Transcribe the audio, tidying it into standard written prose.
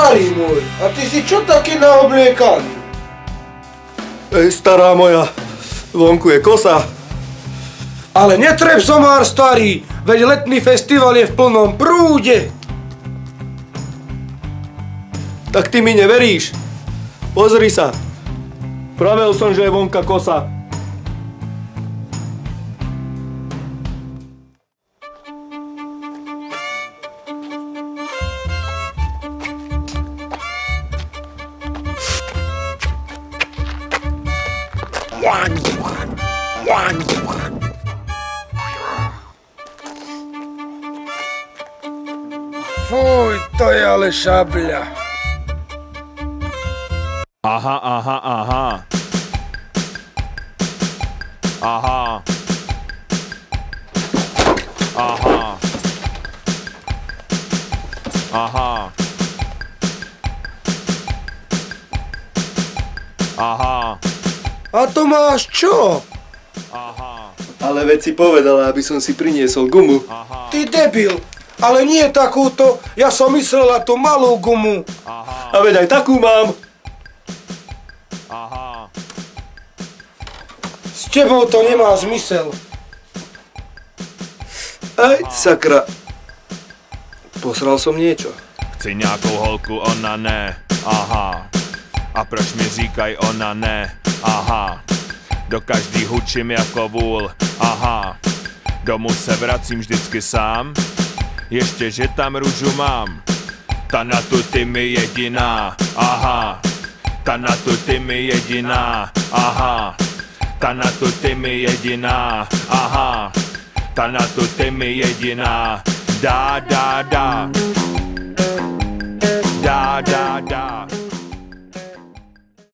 Starý môj, a ty si čo taký naobliekaný? Ej, stará moja, vonku je kosa. Ale netreb somár, starý, veď letný festival je v plnom prúde. Tak ty mi neveríš? Pozri sa. Pravel som, že je vonka kosa. Fuj, to je ale šabľa. Aha, aha, aha. Aha. Aha. Aha. Aha. A to máš čo? Aha. Ale veď si povedala, aby som si priniesol gumu. Aha. Ty debil, ale nie takúto, ja som myslela tú malú gumu. Aha. A veď aj takú mám. Aha. S tebou to nemá zmysel. Aj, sakra. Posral som niečo. Chci nějakou holku, ona ne. Aha. A proč mi říkaj ona ne? Aha. Do každý hučím jako vůl. Aha. Domů se vracím vždycky sám. Ještě, že tam růžu mám. Ta na tu ty mi jediná. Aha. Ta na tu ty mi jediná. Aha. Ta na tu ty mi jediná. Aha. Ta na tu ty mi jediná. Da, da, da. Da, da, da.